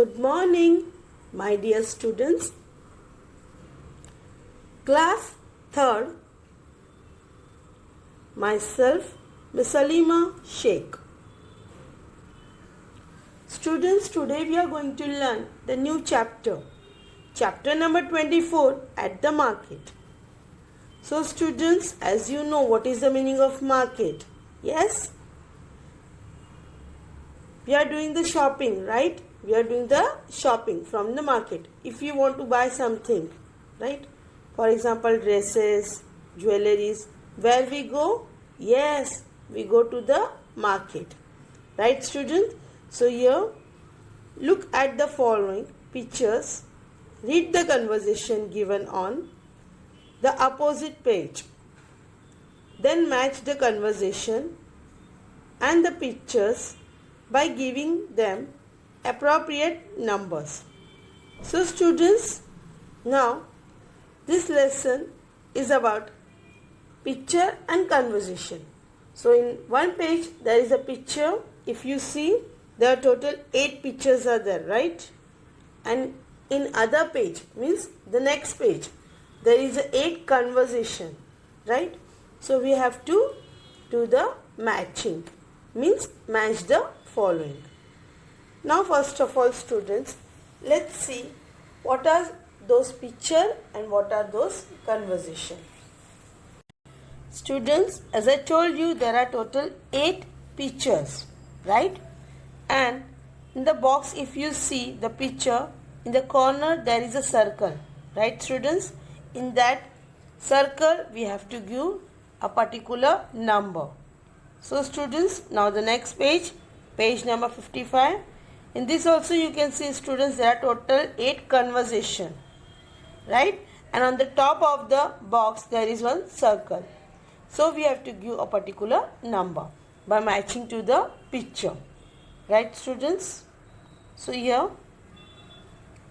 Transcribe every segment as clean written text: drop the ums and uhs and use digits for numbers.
Good morning, my dear students. Class 3rd, myself, Miss Alima Sheikh. Students, today we are going to learn the new chapter. Chapter number 24, at the market. So students, as you know, what is the meaning of market? Yes? We are doing the shopping, right? We are doing the shopping from the market. If you want to buy something, right? For example, dresses, jewelries, where we go? Yes, we go to the market. Right, students? So here, look at the following pictures. Read the conversation given on the opposite page. Then match the conversation and the pictures by giving them appropriate numbers. So students, now this lesson is about picture and conversation. So in one page there is a picture. If you see, there are total 8 pictures are there, right? And in other page, means the next page, there is a 8 conversation, right? So we have to do the matching, means match the following. Now first of all, students, let's see what are those picture and what are those conversation. Students, as I told you, there are total 8 pictures, right? And in the box, if you see the picture, in the corner there is a circle, right students? In that circle we have to give a particular number. So students, now the next page, page number 55. In this also you can see, students, there are total 8 conversation, right? And on the top of the box there is one circle. So we have to give a particular number by matching to the picture, right students? So here,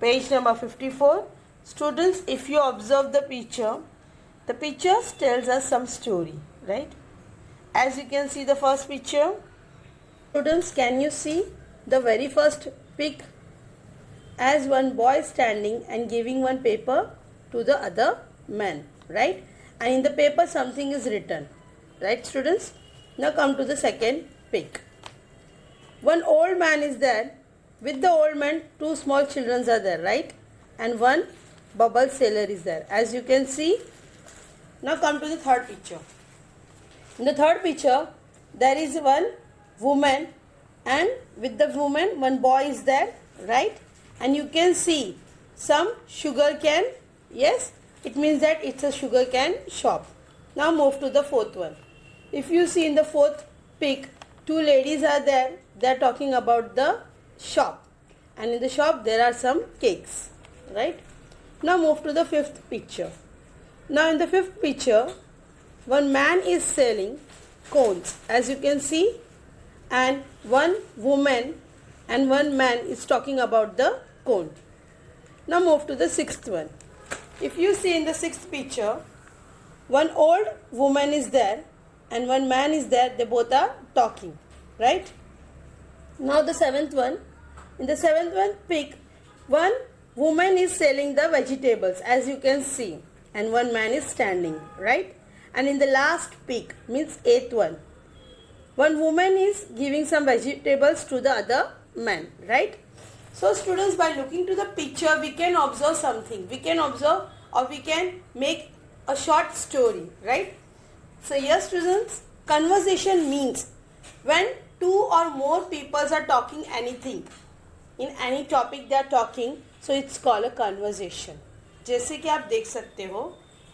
page number 54. Students, if you observe the picture tells us some story, right? As you can see the first picture. Students, can you see the very first pic? As one boy standing and giving one paper to the other man, right? And in the paper something is written, right students? Now come to the second pic. One old man is there. With the old man, 2 small children are there, right? And one bubble sailor is there, as you can see. Now come to the third picture. In the third picture, there is one woman, and with the woman, one boy is there, right? And you can see some sugar cane. Yes, it means that it's a sugar cane shop. Now move to the fourth one. If you see in the fourth pic, 2 ladies are there. They are talking about the shop, and in the shop there are some cakes, right? Now move to the fifth picture. Now in the fifth picture, one man is selling cones, as you can see, and one woman and one man is talking about the cone. Now move to the sixth one. If you see in the sixth picture, one old woman is there and one man is there. They both are talking, right? Now the seventh one. In the seventh one pic, one woman is selling the vegetables, as you can see, and one man is standing, right? And in the last pic, means 8th one woman is giving some vegetables to the other man, right? So students, by looking to the picture, we can observe something. We can observe, or we can make a short story, right? So yes students, conversation means when 2 or more people are talking anything, in any topic they are talking, so it's called a conversation. जैसे कि आप देख सकते हो,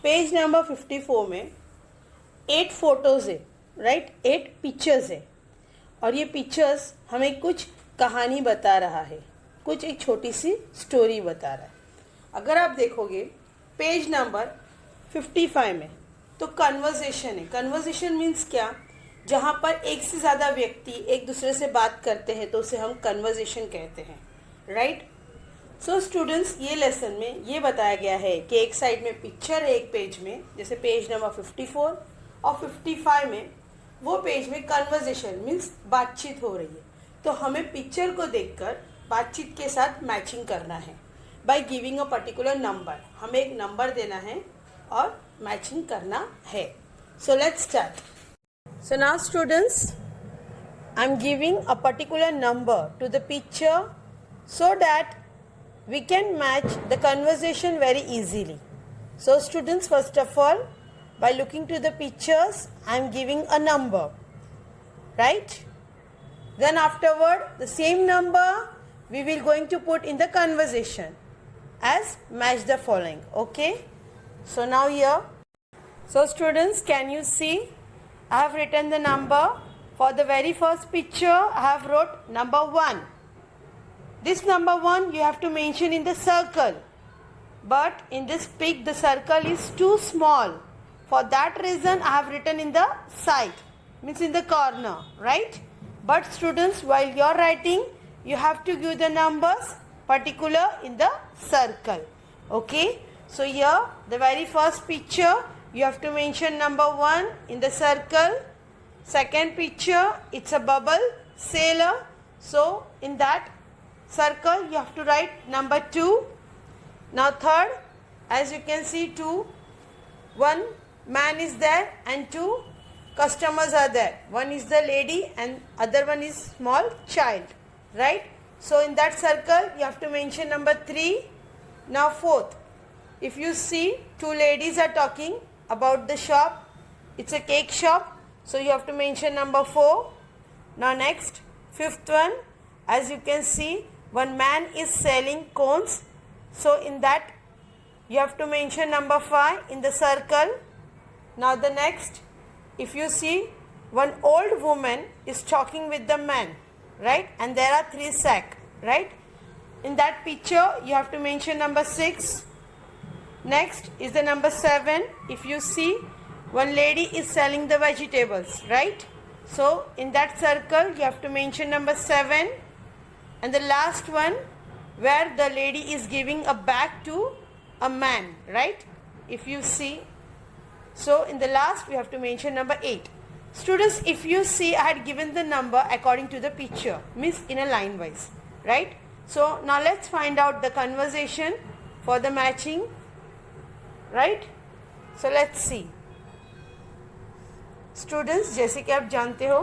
page number 54 में 8 photos है, right? 8 pictures है, और ये पिक्चर्स हमें कुछ कहानी बता रहा है, कुछ एक छोटी सी स्टोरी बता रहा है. अगर आप देखोगे पेज नंबर 55 में, तो कन्वर्सेशन है. कन्वर्सेशन मीन्स क्या? जहाँ पर एक से ज़्यादा व्यक्ति एक दूसरे से बात करते हैं तो उसे हम कन्वर्सेशन कहते हैं, राइट? सो स्टूडेंट्स, ये लेसन में ये बताया गया है कि एक साइड में पिक्चर है, एक पेज में, जैसे पेज नंबर 54 और 55 में, वो पेज में कन्वर्सेशन मीन्स बातचीत हो रही है. तो हमें पिक्चर को देखकर बातचीत के साथ मैचिंग करना है by giving a particular number. हमें एक नंबर देना है और मैचिंग करना है. So let's start. So now students, I am giving a particular number two the picture so that we can match the conversation very easily. So students, first of all, by looking to the pictures, I am giving a number, right? Then afterward, the same number we will going to put in the conversation as match the following. Okay? So now here, so students, can you see? I have written the number. For the very first picture, I have wrote number 1. This number 1 you have to mention in the circle, but in this pic the circle is too small. For that reason I have written in the side, means in the corner, right? But students, while you are writing, you have to give the numbers particular in the circle. Okay, so here the very first picture you have to mention number 1 in the circle. Second picture, it's a bubble sailor, so in that circle you have to write number 2. Now third, as you can see, one man is there and 2 customers are there. One is the lady and other one is small child, right? So in that circle you have to mention number 3. Now fourth, if you see, 2 ladies are talking about the shop. It's a cake shop, so you have to mention number 4. Now next, fifth one, as you can see, one man is selling cones, so in that you have to mention number 5 in the circle. Now the next, if you see, one old woman is talking with the man, right? And there are 3 sacks, right? In that picture you have to mention number 6. Next is the number 7. If you see, one lady is selling the vegetables, right? So in that circle you have to mention number 7. And the last one, where the lady is giving a bag to a man, right? If you see, so in the last we have to mention number 8. Students, if you see, I had given the number according to the picture, means in a line wise, right? So now let's find out the conversation for the matching, right? So let's see. Students, जैसे कि आप जानते हो,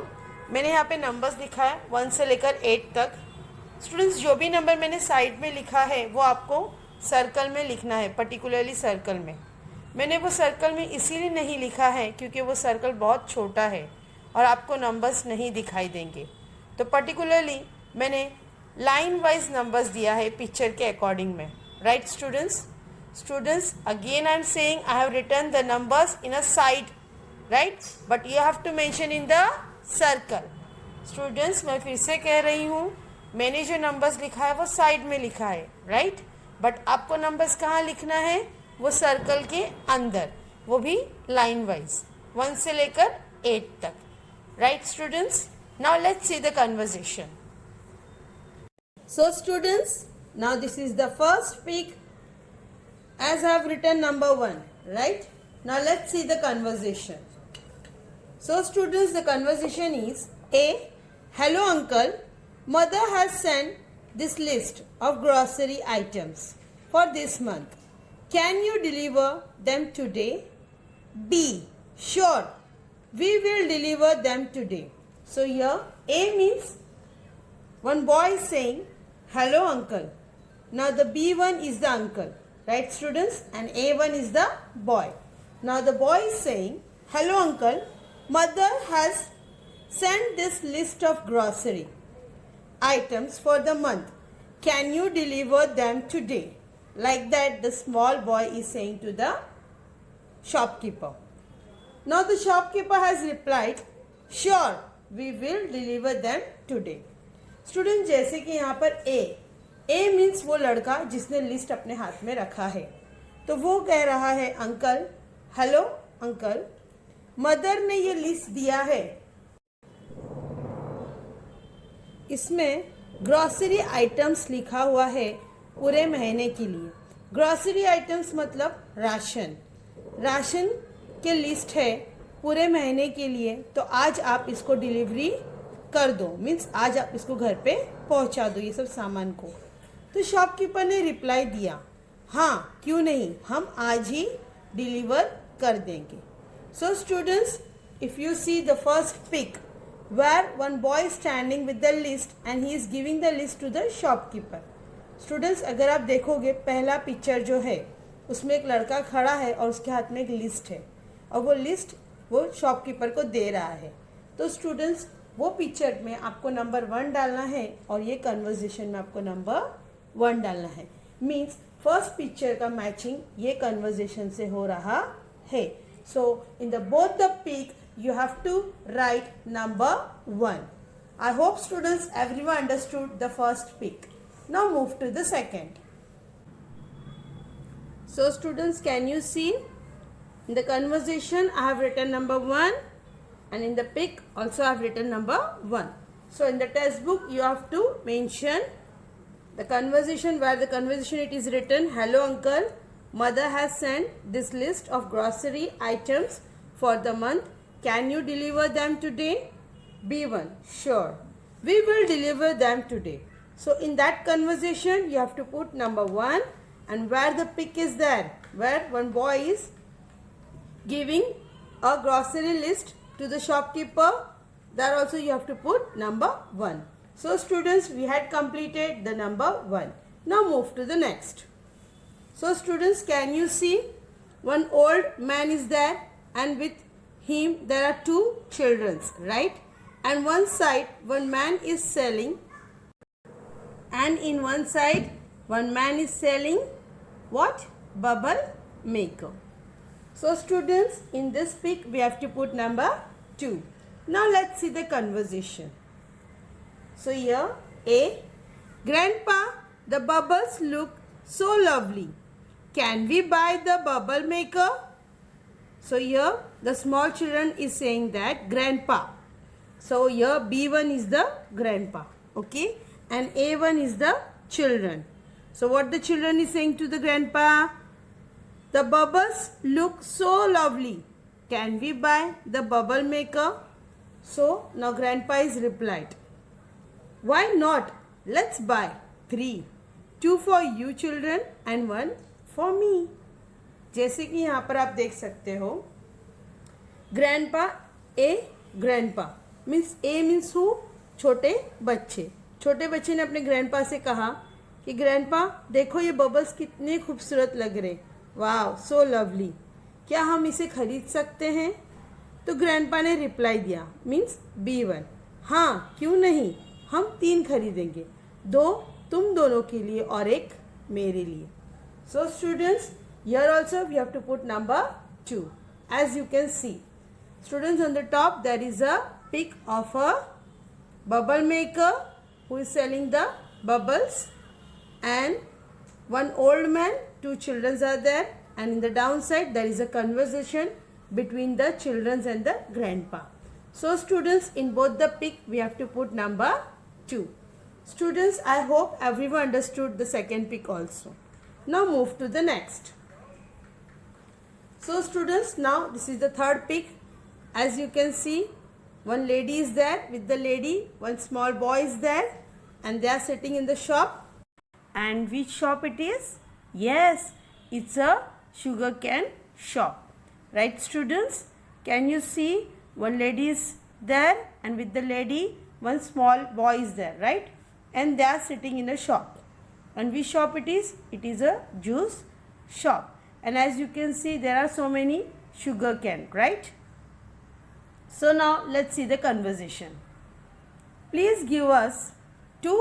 मैंने यहाँ पे numbers लिखा है 1 से लेकर 8 तक. स्टूडेंट्स, जो भी नंबर मैंने साइड में लिखा है वो आपको सर्कल में लिखना है, पर्टिकुलरली सर्कल में. मैंने वो सर्कल में इसीलिए नहीं लिखा है क्योंकि वो सर्कल बहुत छोटा है और आपको नंबर्स नहीं दिखाई देंगे. तो पर्टिकुलरली मैंने लाइन वाइज नंबर्स दिया है पिक्चर के अकॉर्डिंग में, right students? Students, again I am saying I have written the numbers in a side, right? But you have to mention in the circle. Students, मैं फिर से कह रही हूँ, मैंने जो नंबर्स लिखा है वो साइड में लिखा है, राइट? बट आपको नंबर्स कहाँ लिखना है? वो सर्कल के अंदर, वो भी लाइन वाइज 1 से लेकर 8 तक, right students? Now let's see the conversation. So students, now this is the first pic as I have written number 1, right? Now let's see the conversation. So students, the conversation is A. Hello uncle, mother has sent this list of grocery items for this month. Can you deliver them today? B. Sure, we will deliver them today. So here A means one boy is saying hello uncle. Now the B1 is the uncle, right students? And A1 is the boy. Now the boy is saying hello uncle, mother has sent this list of grocery items for the month. Can you deliver them today? Like that the small boy is saying to the shopkeeper. Now the shopkeeper has replied, sure, we will deliver them today. Student, जैसे कि यहाँ पर A means वो लड़का जिसने list अपने हाथ में रखा है, तो वो कह रहा है अंकल, हेलो अंकल, मदर ने ये लिस्ट दिया है, इसमें ग्रॉसरी आइटम्स लिखा हुआ है पूरे महीने के लिए. ग्रॉसरी आइटम्स मतलब राशन, राशन के लिस्ट है पूरे महीने के लिए, तो आज आप इसको डिलीवरी कर दो, मीन्स आज आप इसको घर पे पहुंचा दो ये सब सामान को। तो शॉपकीपर ने रिप्लाई दिया, हाँ क्यों नहीं, हम आज ही डिलीवर कर देंगे। So students, if you see the first pic where one boy is standing with the list and he is giving the list to the shopkeeper. Students, अगर आप देखोगे पहला पिक्चर जो है उसमें एक लड़का खड़ा है और उसके हाथ में एक लिस्ट है और वो लिस्ट वो शॉपकीपर को दे रहा है। तो स्टूडेंट्स, वो पिक्चर में आपको नंबर 1 डालना है और ये कन्वर्जेशन में आपको नंबर 1 डालना है। मीन्स फर्स्ट पिक्चर का मैचिंग ये कन्वर्जेशन से हो रहा है। So in the both the pic you have to write number 1. I hope students everyone understood the first pic. Now move to the second. So students, can you see in the conversation I have written number 1 and in the pic also I have written number 1. So in the textbook you have to mention the conversation, where the conversation it is written, hello uncle, mother has sent this list of grocery items for the month. Can you deliver them today? B1, sure. We will deliver them today. So in that conversation, you have to put number 1 and where the pic is there, where one boy is giving a grocery list to the shopkeeper, there also you have to put number 1. So students, we had completed the number 1. Now move to the next. So students, can you see one old man is there and with him there are 2 children, right? And one side one man is selling, and in one side one man is selling what? Bubble maker. So students, in this pic we have to put number 2. Now let's see the conversation. So here A, grandpa, the bubbles look so lovely. Can we buy the bubble maker? So here the small children is saying that grandpa. So here B1 is the grandpa, okay, and A1 is the children. So what the children is saying to the grandpa? The bubbles look so lovely. Can we buy the bubble maker? So now grandpa is replied, why not? Let's buy 3. 2 for you children and 1 for me. जैसे कि यहाँ पर आप देख सकते हो, grandpa A grandpa means A means who? छोटे बच्चे। छोटे बच्चे ने अपने ग्रैंडपा से कहा कि ग्रैंडपा देखो ये बबल्स कितने खूबसूरत लग रहे, वाह सो लवली, क्या हम इसे खरीद सकते हैं? तो ग्रैंडपा ने रिप्लाई दिया मीन्स B1, हाँ क्यों नहीं, हम 3 खरीदेंगे, 2 तुम दोनों के लिए और 1 मेरे लिए। So students, here also we have to put number 2. As you can see, students, on the top there is a pic of a bubble maker who is selling the bubbles, and one old man, 2 children are there, and in the downside there is a conversation between the children and the grandpa. So students, in both the pic we have to put number 2. Students, I hope everyone understood the second pic also. Now move to the next. So students, now this is the third pic. As you can see, one lady is there with the lady, one small boy is there, and they are sitting in the shop. And which shop it is? Yes, it's a sugarcane shop. Right students? Can you see one lady is there and with the lady one small boy is there, right? And they are sitting in a shop. And which shop it is? It is a juice shop. And as you can see, there are so many sugar cane, right? So now let's see the conversation. Please give us 2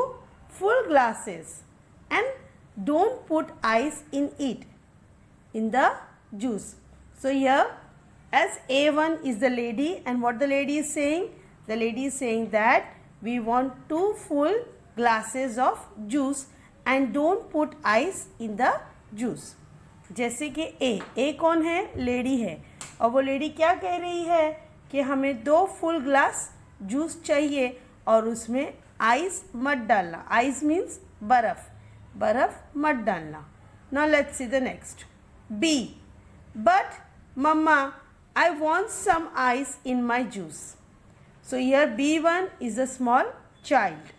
full glasses and don't put ice in it, in the juice. So here, as A1 is the lady, and what the lady is saying? The lady is saying that we want 2 full glasses of juice and don't put ice in the juice. जैसे कि ए कौन है? Lady है, और वो lady क्या कह रही है कि हमें 2 फुल ग्लास जूस चाहिए और उसमें आइस मत डालना। आइस मीन्स बर्फ़, बर्फ़ मत डालना। Now let's see the next. B, but mamma I want some ice in my juice. So here B1 is a small child.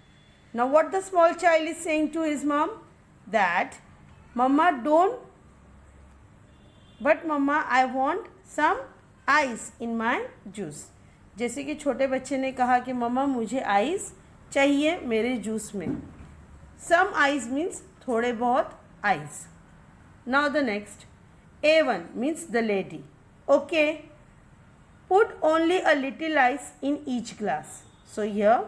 Now what the small child is saying to his mom? That Mama don't, but Mama I want some ice in my juice. जैसे कि छोटे बच्चे ने कहा कि मम्मा मुझे ice चाहिए मेरे जूस में. Some ice means थोड़े बहुत ice. Now the next, A1 means the lady. Okay, put only a little ice in each glass. So here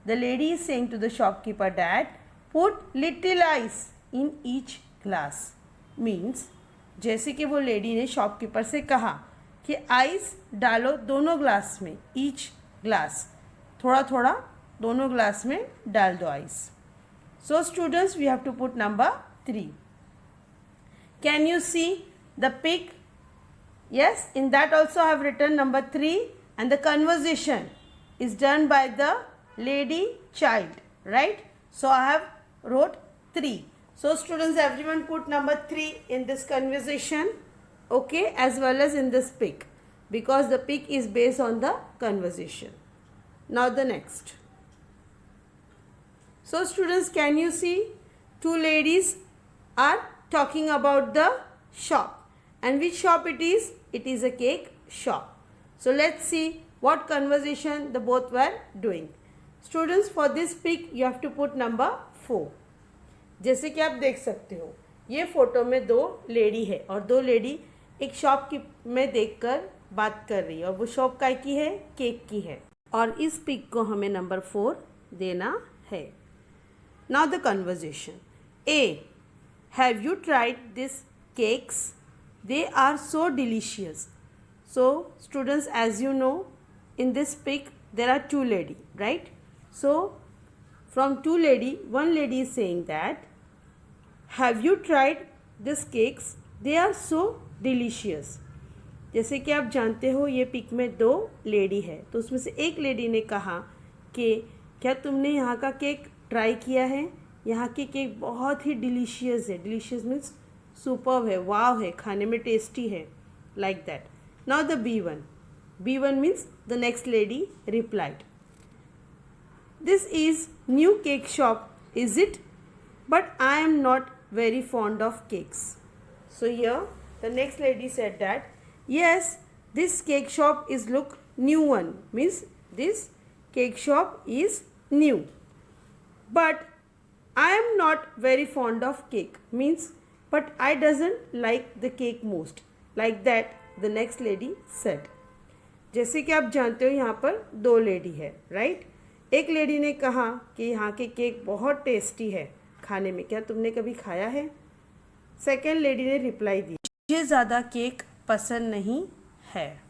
the lady is saying to the shopkeeper that put little ice in each glass. Means जैसे कि वो lady ने shopkeeper से कहा कि ice डालो दोनों glass में, ईच ग्लास, थोड़ा थोड़ा दोनों ग्लास में डाल दो ice. So students, we have to put number 3. Can you see the pic? Yes, in that also I have written number 3, and the conversation is done by the lady child, right? So I have wrote 3. So students, everyone put number 3 in this conversation, okay, as well as in this pic, because the pic is based on the conversation. Now the next. So students, can you see two ladies are talking about the shop, and which shop it is? It is a cake shop. So let's see what conversation the both were doing. Students, for this pic you have to put number 4. जैसे कि आप देख सकते हो ये photo में दो lady है और दो लेडी एक शॉप की में देखकर बात कर रही है और वो शॉप काय की है? केक की है. और इस पिक को हमें नंबर 4 देना है. Now the conversation. A, have you tried this cakes? They are so delicious. So students, as you know, in this pic there are two lady, right? So from two lady, one lady is saying that have you tried this cakes? They are so delicious. जैसे कि आप जानते हो ये pick में दो lady है, तो उसमें से एक लेडी ने कहा कि क्या तुमने यहाँ का केक ट्राई किया है? यहाँ की केक बहुत ही डिलीशियस है. डिलीशियस मीन्स सुपर्ब है, वाव है, खाने में टेस्टी है, like that. Now the B1. B1 means the next lady replied, this is new cake shop, is it? But I am not very fond of cakes. So here the next lady said that yes, this cake shop is look new one, means this cake shop is new, but I am not very fond of cake, means but I doesn't like the cake most, like that the next lady said. जैसे कि आप जानते हो यहाँ पर दो lady है, right? एक लेडी ने कहा कि यहाँ के केक बहुत टेस्टी है खाने में, क्या तुमने कभी खाया है? सेकेंड लेडी ने रिप्लाई दी, मुझे ज़्यादा केक पसंद नहीं है.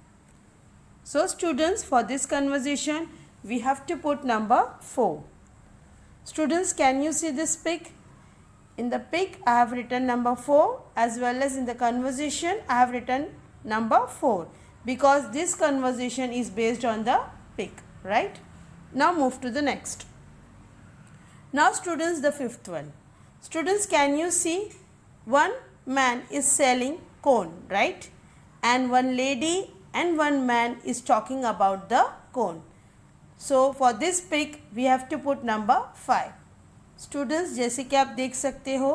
So students, for this conversation we have to put number 4. Students, can you see this pic? In the pic I have written number 4, as well as in the conversation I have written number 4. Because this conversation is based on the pic, right? Now move to the next. Now students, the fifth one. Students, can you see one man is selling cone, right? And one lady and one man is talking about the cone. So for this pic we have to put number 5. Students, जैसे कि आप देख सकते हो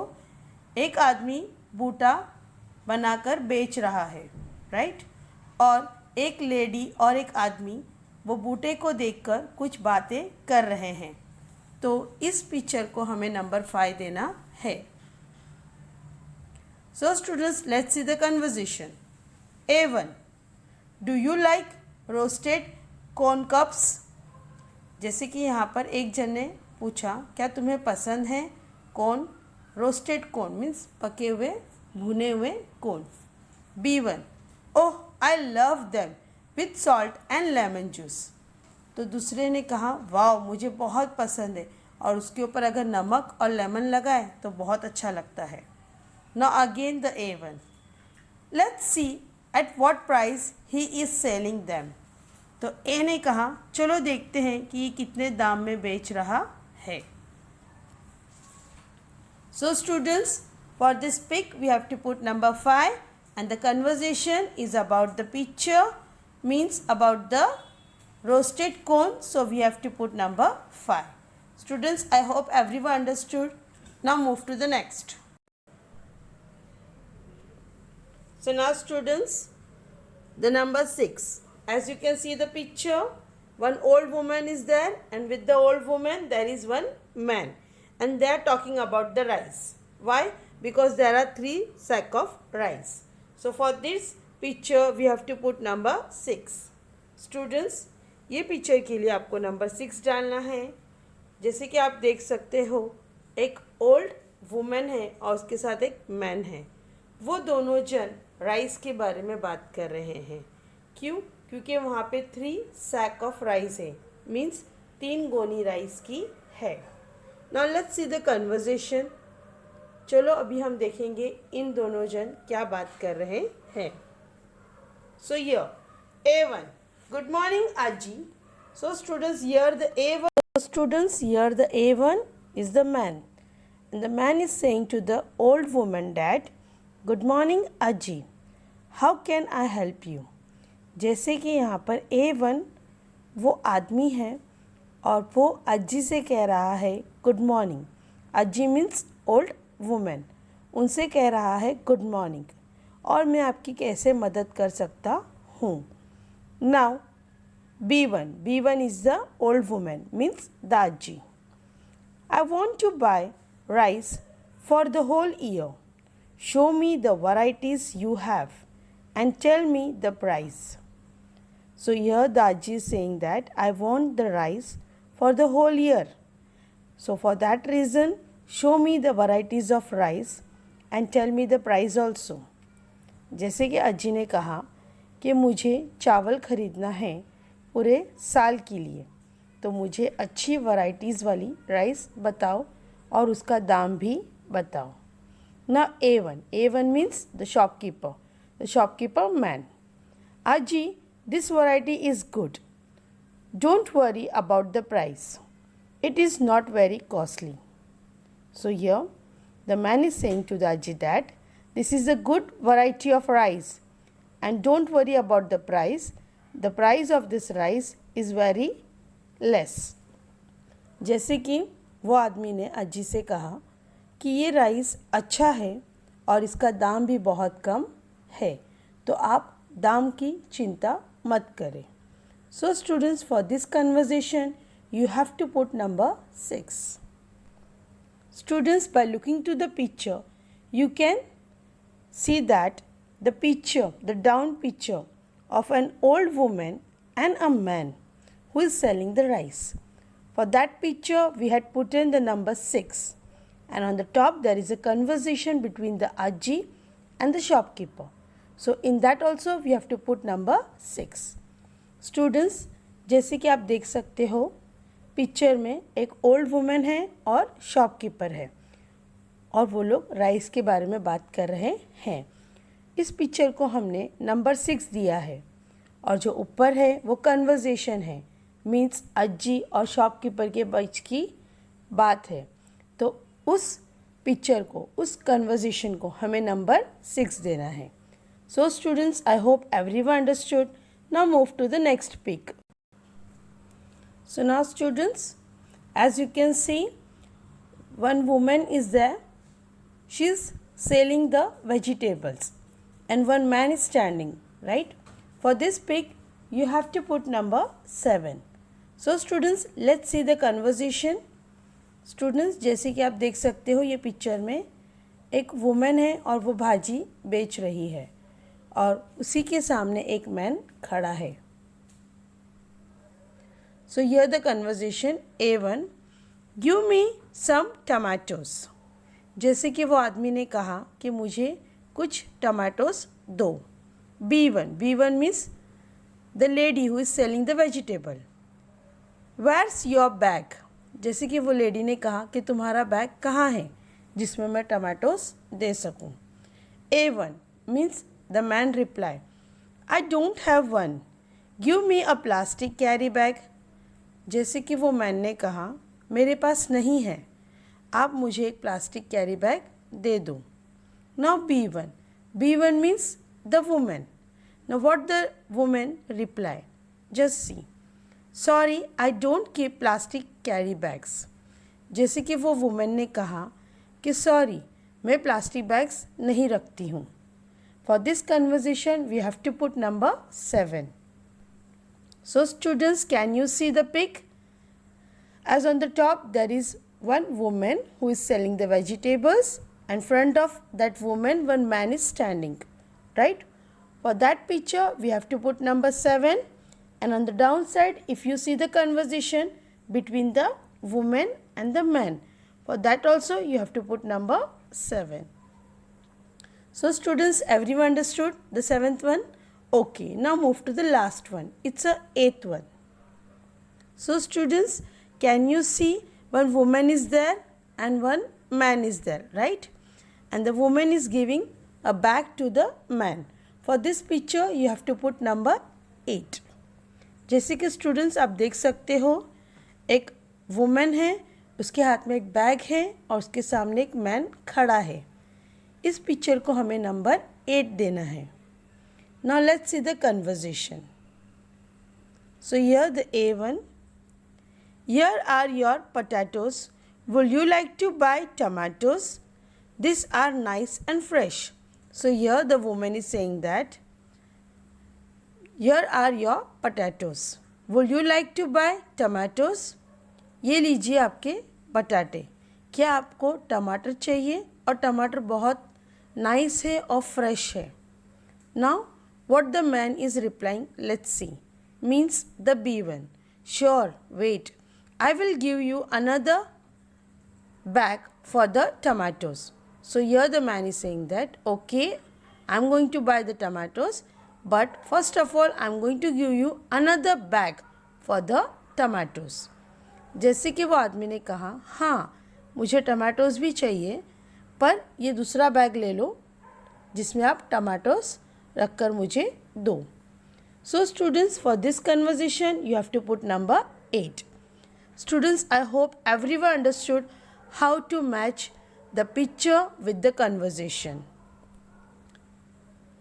एक आदमी बूटा बनाकर बेच रहा है, right? और एक लेडी और एक आदमी वो बूटे को देखकर कुछ बातें कर रहे हैं. तो इस पिक्चर को हमें नंबर 5 देना है. So students, let's see the conversation. A1, do you like roasted corn cups? जैसे कि यहाँ पर एक जन ने पूछा क्या तुम्हें पसंद है कॉर्न? रोस्टेड कॉर्न मीन्स पके हुए भुने हुए corn. B1, oh I love them with salt and lemon juice. तो दूसरे ने कहा वाह मुझे बहुत पसंद है और उसके ऊपर अगर नमक और लेमन लगाए तो बहुत अच्छा लगता है. Now again the A1, let's see at what price he is selling them. तो ए ने कहा चलो देखते हैं कि ये कितने दाम में बेच रहा है. So students, for this pic we have to put number 5. And the conversation is about the picture, means about the roasted corn, so we have to put number 5. Students, I hope everyone understood. Now move to the next. So now students, the number 6. As you can see the picture, one old woman is there, and with the old woman there is one man, and they are talking about the rice. Why? Because there are 3 sacks of rice. So for this picture we have to put number 6. Students, ये picture के लिए आपको number 6 डालना है. जैसे कि आप देख सकते हो, एक ओल्ड वुमेन है और उसके साथ एक मैन है. वो दोनों जन राइस के बारे में बात कर रहे हैं. क्यों? क्योंकि वहाँ पे 3 सैक ऑफ राइस है, मीन्स 3 गोनी राइस की है. Now let's see the conversation. चलो अभी हम देखेंगे इन दोनों जन क्या बात कर रहे हैं. So here A1, good morning आजी. So students, here the A1 is the man, and the man is saying to the old woman that, good morning Aji, how can I help you? जैसे कि यहाँ पर A1 वो आदमी है और वो अज्जी से कह रहा है गुड मॉर्निंग. अज्जी मीन्स ओल्ड वुमेन. उनसे कह रहा है गुड मॉर्निंग और मैं आपकी कैसे मदद कर सकता हूँ. Now B1 is the old woman, means the Ajji. I want to buy rice for the whole year. Show me the varieties you have and tell me the price. So here the Ajji is saying that I want the rice for the whole year. So for that reason, show me the varieties of rice and tell me the price also. जैसे कि अज्जी ने कहा कि मुझे चावल खरीदना है पूरे साल के लिए, तो मुझे अच्छी वैरायटीज़ वाली राइस बताओ और उसका दाम भी बताओ. ना A1 means the shopkeeper man. Aji, this variety is good. Don't worry about the price. It is not very costly. So here the man is saying to the Aji that this is a good variety of rice and don't worry about the price. The price of this rice is very less. जैसे कि वो आदमी ने अज्जी से कहा कि ये rice अच्छा है और इसका दाम भी बहुत कम है, तो आप दाम की चिंता मत करें. So students, for this conversation you have to put number 6. Students, by looking to the picture you can see that the down picture of an old woman and a man who is selling the rice. For that picture we had put in the number 6, and on the top there is a conversation between the Ajji and the shopkeeper. So in that also we have to put number 6. Students, जैसे कि आप देख सकते हो picture में एक old women है और शॉपकीपर है और वो लोग राइस के बारे में बात कर रहे हैं. इस पिक्चर को हमने नंबर 6 दिया है और जो ऊपर है वो कन्वर्सेशन है, मीन्स अज्जी और शॉपकीपर के बीच की बात है. तो उस पिक्चर को, उस कन्वर्सेशन को हमें नंबर 6 देना है. So students, I hope everyone understood. Now move to the next pic. So now students, as you can see, one woman is there. She is selling the vegetables and one man is standing, right? For this pic you have to put number 7. So students, let's see the conversation. Students, जैसे कि आप देख सकते हो ये picture में एक women है और वो भाजी बेच रही है और उसी के सामने एक मैन खड़ा है. So here the conversation. A1, give me some tomatoes. जैसे कि वो आदमी ने कहा कि मुझे कुछ टमाटोस दो. B1 means the lady who is selling the vegetable. Where's your bag? जैसे कि वो लेडी ने कहा कि तुम्हारा बैग कहाँ है जिसमें मैं टमाटोस दे सकूं. A1 means the man reply, I don't have one. Give me a plastic carry bag. जैसे कि वो मैन ने कहा मेरे पास नहीं है, आप मुझे एक प्लास्टिक कैरी बैग दे दो. Now B1 means the women. Now what the women reply, just see. Sorry I don't keep plastic carry bags. जैसे कि वो वुमेन ने कहा कि सॉरी मैं प्लास्टिक बैग्स नहीं रखती हूँ। For this conversation we have to put number 7. So students, can you see the pic? As on the top there is one woman who is selling the vegetables, and in front of that woman one man is standing, right? For that picture we have to put number 7, and on the downside if you see the conversation between the woman and the man, for that also you have to put number 7. So students, everyone understood the 7th one? Okay, now move to the last one. It's a 8th one. So students, can you see one woman is there and one man is there, right? And the woman is giving a bag to the man. For this picture you have to put number 8. जैसे कि students आप देख सकते हो, एक women है, उसके हाथ में एक बैग है और उसके सामने एक मैन खड़ा है। इस पिक्चर को हमें नंबर 8 देना है। Now let's see the conversation. So here the A1. Here are your potatoes. Would you like to buy tomatoes? These are nice and fresh. So here the woman is saying that here are your potatoes. Would you like to buy tomatoes? ये लीजिए आपके बटाटे। क्या आपको टमाटर चाहिए? और टमाटर बहुत नाइस है और फ्रेश है। Now what the man is replying, let's see. Means the B1. Sure, wait. I will give you another bag for the tomatoes. So here the man is saying that, okay, I'm going to buy the tomatoes, but first of all I'm going to give you another bag for the tomatoes. जैसे कि वो आदमी ने कहा, हाँ मुझे tomatoes भी चाहिए, पर ये दूसरा बैग ले लो जिसमें आप टमाटोज रख कर मुझे दो। So students, for this conversation you have to put number 8. Students, I hope everyone understood how to match the picture with the conversation.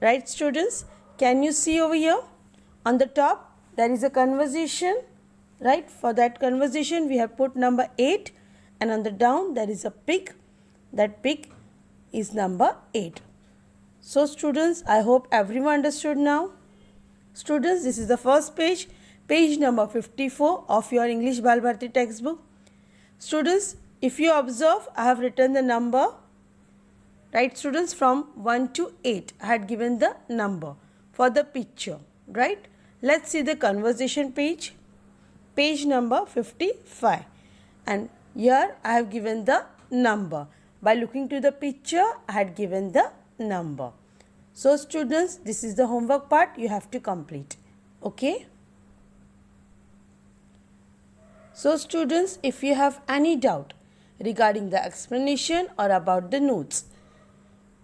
Right students, can you see over here on the top there is a conversation, right? For that conversation we have put number 8, and on the down there is a pig. That pig is number 8. So students, I hope everyone understood now. Students, this is the first page, page number 54 of your English Bal Bharati textbook. Students, if you observe, I have written the number, right students, from 1 to 8. I had given the number for the picture, right? Let's see the conversation page, page number 55. And here I have given the number. By looking to the picture, I had given the number. So students, this is the homework part you have to complete. Okay. So students, if you have any doubt regarding the explanation or about the notes,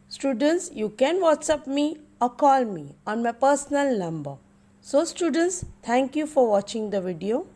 students, you can WhatsApp me or call me on my personal number. So students, thank you for watching the video.